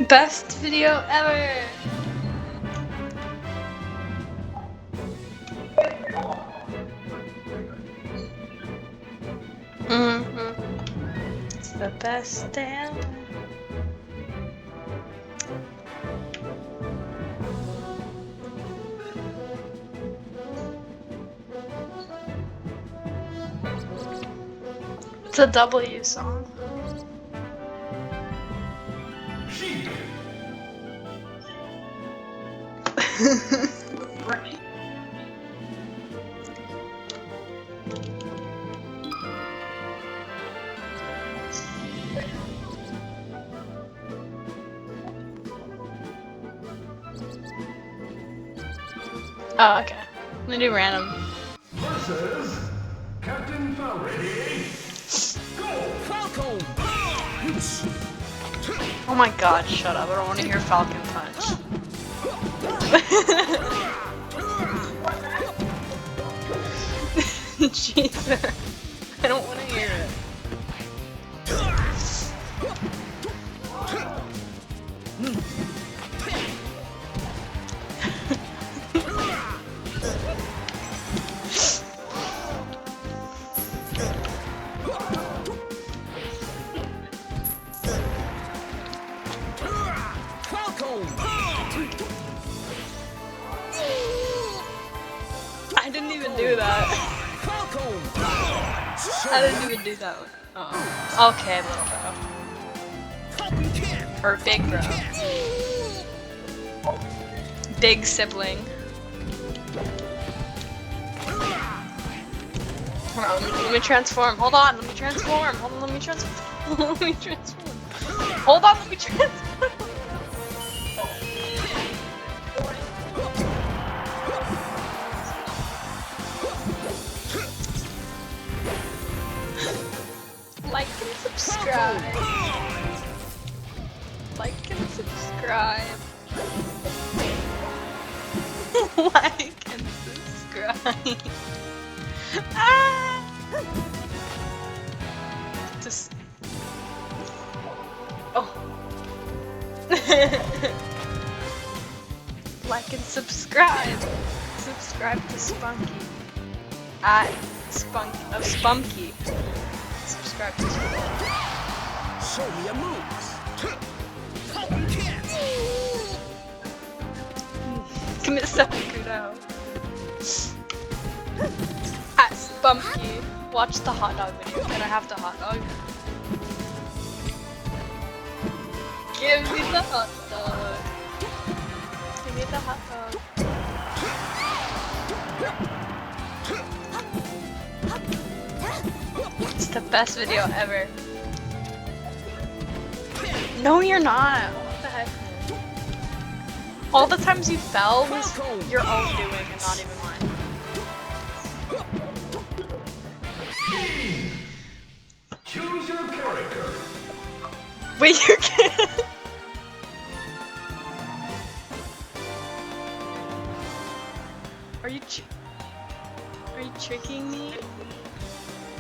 Best video ever! It's the best day ever. It's a W song. Oh, okay. I'm gonna do random. Versus Captain Falcon. Ready? Go! Falcon! Oh my god, shut up. I don't want to hear Falcon Punch. Jesus. I don't want to hear it. I didn't even do that. I didn't even do that one. Oh. Okay, little bro. Or big bro. Big sibling. Hold on, let me transform. Hold on, let me transform. Hold on, let me transform. Let me transform. Hold on, let me transform. Like and subscribe. Like and subscribe. Like and subscribe. Ah! Just. Oh. Like and subscribe. Subscribe to Spunky. At Spunky. Subscribe to Spunky. Show me your moves. Commit seppuku now. At Spunky. Watch the hot dog video. Can I have the hot dog? Give me the hot dog. Give me the hot dog. It's the best video ever. No, you're not. What the heck? All the times you fell was your own doing and not even mine. Choose your character. Wait, you can't. Are you tricking me?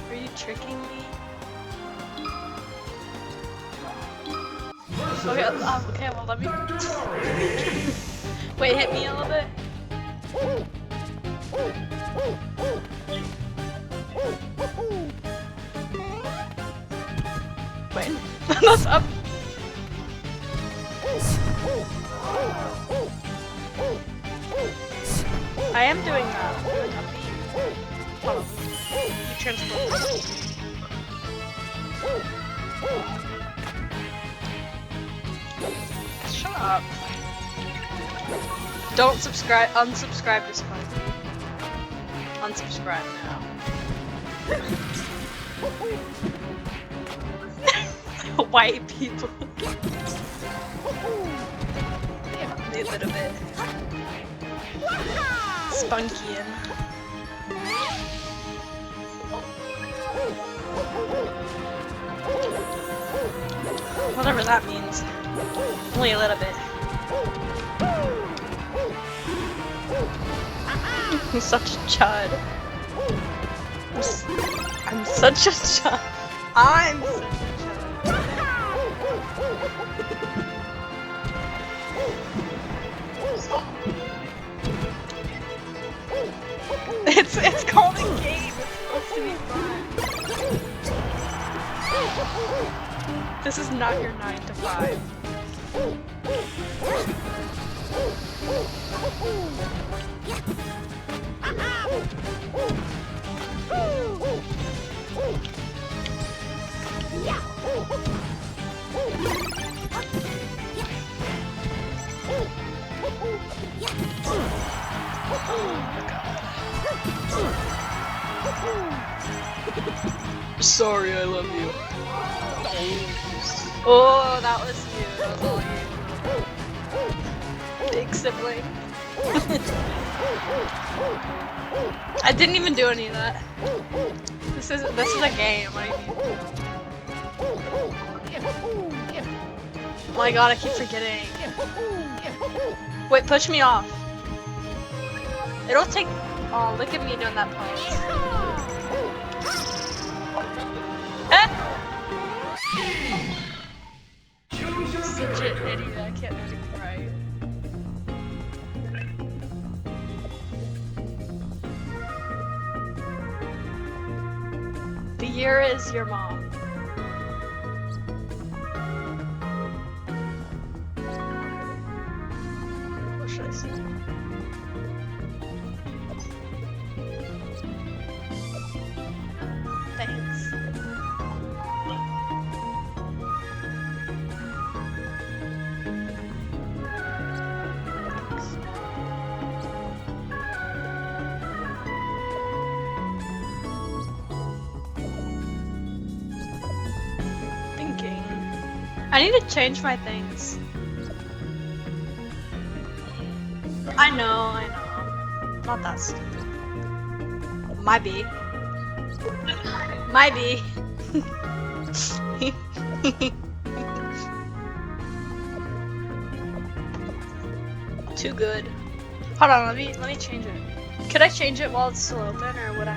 Are you tricking me? Okay, okay, well let me. Wait, hit me a little bit. Wait, that's up. I am doing that. I'm doing up B. Hold on. You transform. Shut up. Don't subscribe. Unsubscribe to Spunky. Unsubscribe now. White people. Yeah, a little bit. Spunkian. Whatever that means. Only a little bit. I'm such a chud. I'm such a chud. I'm such a chud. It's called a game. It's supposed to be fun. This is not your 9 to 5. Sorry, I love you. Oh, that was you. That was all you. Big sibling. I didn't even do any of that. This is a game. What do you mean? Oh my god, I keep forgetting. Wait, push me off. It'll take. Oh, look at me doing that punch. Such an idiot, I can't do anything right. The year is your mom. What should I say? Thanks. I need to change my things. I know. Not that stupid. Might be. Too good. Hold on, let me change it. Could I change it while it's still open, or would I?